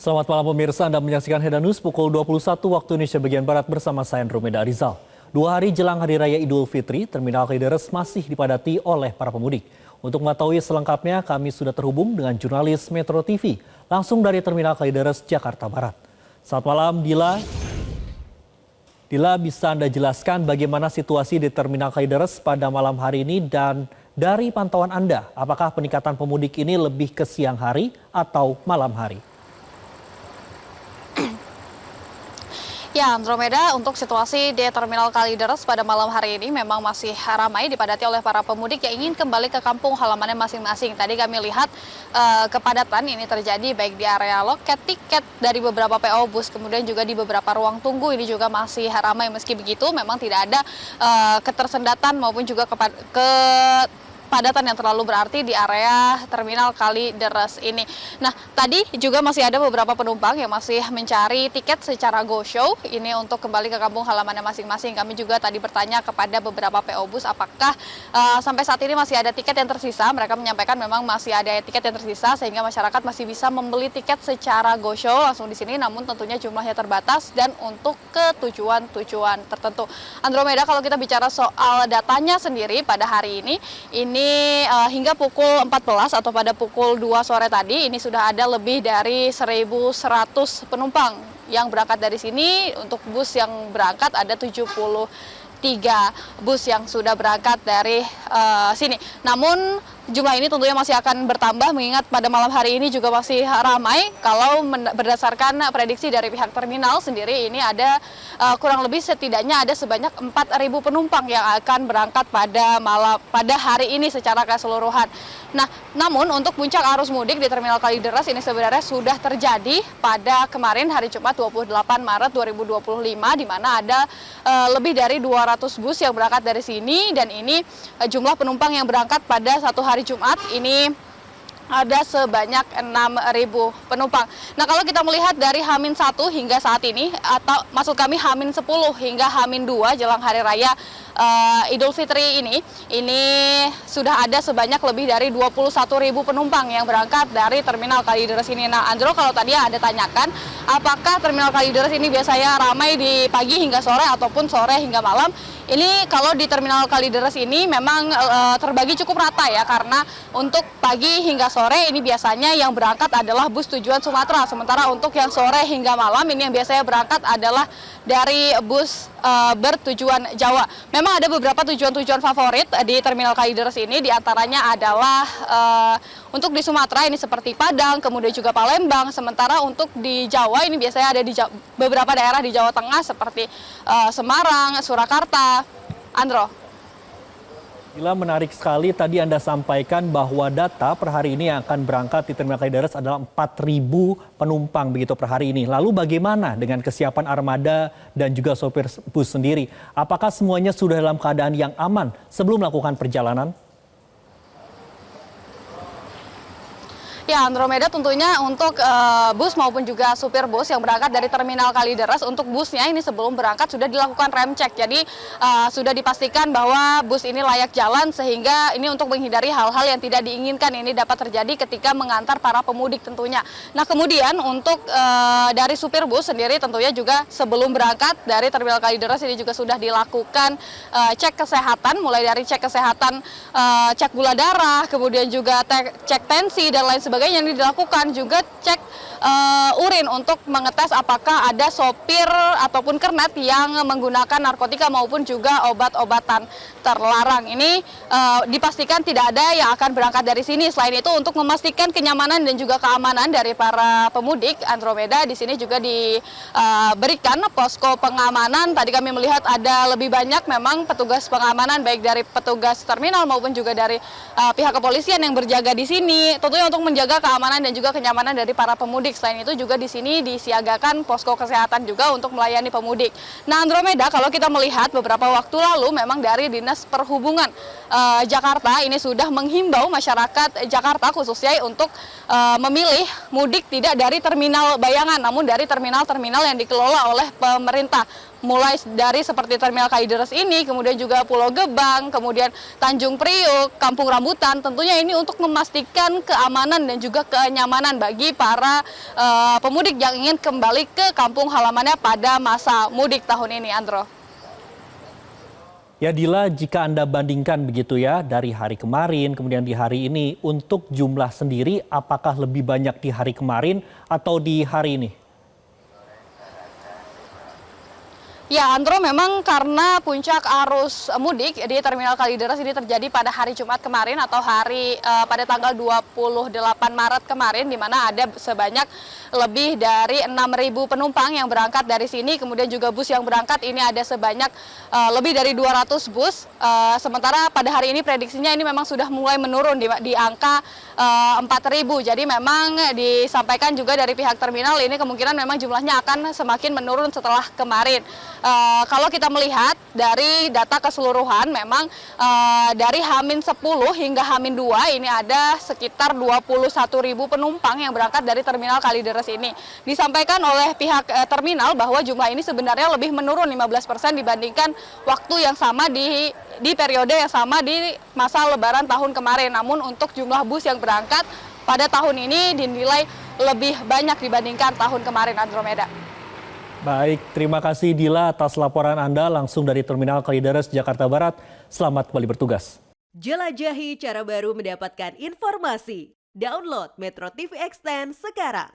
Selamat malam pemirsa, Anda menyaksikan Headline News pukul 21 waktu Indonesia bagian Barat bersama saya Andromeda Rizal. 2 hari jelang Hari Raya Idul Fitri, Terminal Kalideres masih dipadati oleh para pemudik. Untuk mengetahui selengkapnya, kami sudah terhubung dengan jurnalis Metro TV, langsung dari Terminal Kalideres, Jakarta Barat. Selamat malam, Dila. Dila, bisa Anda jelaskan bagaimana situasi di Terminal Kalideres pada malam hari ini dan dari pantauan Anda, apakah peningkatan pemudik ini lebih ke siang hari atau malam hari? Ya, Andromeda, untuk situasi di Terminal Kalideres pada malam hari ini memang masih ramai dipadati oleh para pemudik yang ingin kembali ke kampung halamannya masing-masing. Tadi kami lihat kepadatan ini terjadi baik di area loket tiket dari beberapa PO bus, kemudian juga di beberapa ruang tunggu ini juga masih ramai. Meski begitu, memang tidak ada ketersendatan maupun juga padatan yang terlalu berarti di area Terminal Kalideres ini. Nah, tadi juga masih ada beberapa penumpang yang masih mencari tiket secara go show ini untuk kembali ke kampung halamannya masing-masing. Kami juga tadi bertanya kepada beberapa PO bus apakah sampai saat ini masih ada tiket yang tersisa. Mereka menyampaikan memang masih ada tiket yang tersisa sehingga masyarakat masih bisa membeli tiket secara go show langsung di sini, namun tentunya jumlahnya terbatas dan untuk ke tujuan-tujuan tertentu. Andromeda, kalau kita bicara soal datanya sendiri pada hari ini hingga pukul 14 atau pada pukul 2 sore tadi ini sudah ada lebih dari 1.100 penumpang yang berangkat dari sini. Untuk bus yang berangkat ada 73 bus yang sudah berangkat dari sini. Namun jumlah ini tentunya masih akan bertambah mengingat pada malam hari ini juga masih ramai. Kalau berdasarkan prediksi dari pihak terminal sendiri ini ada kurang lebih setidaknya ada sebanyak 4.000 penumpang yang akan berangkat pada hari ini secara keseluruhan. Nah, namun untuk puncak arus mudik di Terminal Kalideres ini sebenarnya sudah terjadi pada kemarin hari Jumat 28 Maret 2025 di mana ada lebih dari 200 bus yang berangkat dari sini, dan ini jumlah penumpang yang berangkat pada satu hari Jumat ini ada sebanyak 6.000 penumpang. Nah, kalau kita melihat dari H-1 hingga saat ini, atau maksud kami H-10 hingga H-2 jelang Hari Raya Idul Fitri ini sudah ada sebanyak lebih dari 21.000 penumpang yang berangkat dari Terminal Kalideres ini. Nah, Andro, kalau tadi ada tanyakan apakah Terminal Kalideres ini biasanya ramai di pagi hingga sore ataupun sore hingga malam, ini kalau di Terminal Kalideres ini memang terbagi cukup rata ya, karena untuk pagi hingga sore ini biasanya yang berangkat adalah bus tujuan Sumatera, sementara untuk yang sore hingga malam ini yang biasanya berangkat adalah dari bus bertujuan Jawa. Memang ada beberapa tujuan-tujuan favorit di Terminal Kalideres ini, diantaranya adalah untuk di Sumatera ini seperti Padang, kemudian juga Palembang, sementara untuk di Jawa ini biasanya ada di beberapa daerah di Jawa Tengah seperti Semarang, Surakarta. Andro. Gila, menarik sekali tadi Anda sampaikan bahwa data per hari ini yang akan berangkat di Terminal Kalideres adalah 4.000 penumpang begitu per hari ini. Lalu bagaimana dengan kesiapan armada dan juga sopir bus sendiri? Apakah semuanya sudah dalam keadaan yang aman sebelum melakukan perjalanan? Ya, Andromeda, tentunya untuk bus maupun juga supir bus yang berangkat dari Terminal Kalideres, untuk busnya ini sebelum berangkat sudah dilakukan rem cek. Jadi sudah dipastikan bahwa bus ini layak jalan, sehingga ini untuk menghindari hal-hal yang tidak diinginkan ini dapat terjadi ketika mengantar para pemudik tentunya. Nah, kemudian untuk dari supir bus sendiri tentunya juga sebelum berangkat dari Terminal Kalideres ini juga sudah dilakukan cek kesehatan, mulai dari cek kesehatan, cek gula darah, kemudian juga cek tensi dan lain sebagainya. Yang dilakukan juga cek urin untuk mengetes apakah ada sopir ataupun kernet yang menggunakan narkotika maupun juga obat-obatan terlarang. Ini dipastikan tidak ada yang akan berangkat dari sini. Selain itu, untuk memastikan kenyamanan dan juga keamanan dari para pemudik, Andromeda, di sini juga diberikan posko pengamanan. Tadi kami melihat ada lebih banyak memang petugas pengamanan, baik dari petugas terminal maupun juga dari pihak kepolisian yang berjaga di sini, tentunya untuk menjaga keamanan dan juga kenyamanan dari para pemudik. Selain itu juga di sini disiagakan posko kesehatan juga untuk melayani pemudik. Nah, Andromeda, kalau kita melihat beberapa waktu lalu memang dari Dinas Perhubungan Jakarta ini sudah menghimbau masyarakat Jakarta khususnya untuk memilih mudik tidak dari terminal bayangan, namun dari terminal-terminal yang dikelola oleh pemerintah. mulai dari seperti Terminal Kalideres ini, kemudian juga Pulau Gebang, kemudian Tanjung Priuk, Kampung Rambutan. Tentunya ini untuk memastikan keamanan dan juga kenyamanan bagi para pemudik yang ingin kembali ke kampung halamannya pada masa mudik tahun ini, Andro. Ya Dila, jika Anda bandingkan begitu ya dari hari kemarin kemudian di hari ini, untuk jumlah sendiri apakah lebih banyak di hari kemarin atau di hari ini? Ya, Andro, memang karena puncak arus mudik di Terminal Kalideres ini terjadi pada hari Jumat kemarin atau pada tanggal 28 Maret kemarin, di mana ada sebanyak lebih dari 6.000 penumpang yang berangkat dari sini, kemudian juga bus yang berangkat ini ada sebanyak lebih dari 200 bus. Sementara pada hari ini prediksinya ini memang sudah mulai menurun di angka 4.000. Jadi memang disampaikan juga dari pihak terminal ini kemungkinan memang jumlahnya akan semakin menurun setelah kemarin. Kalau kita melihat dari data keseluruhan, memang dari H-10 hingga H-2 ini ada sekitar 21.000 penumpang yang berangkat dari Terminal Kalideres ini. Disampaikan oleh pihak terminal bahwa jumlah ini sebenarnya lebih menurun 15% dibandingkan waktu yang sama di periode yang sama di masa Lebaran tahun kemarin. Namun untuk jumlah bus yang berangkat pada tahun ini dinilai lebih banyak dibandingkan tahun kemarin, Andromeda. Baik, terima kasih Dila atas laporan Anda langsung dari Terminal Kalideres, Jakarta Barat. Selamat kembali bertugas. Jelajahi cara baru mendapatkan informasi. Download Metro TV Extend sekarang.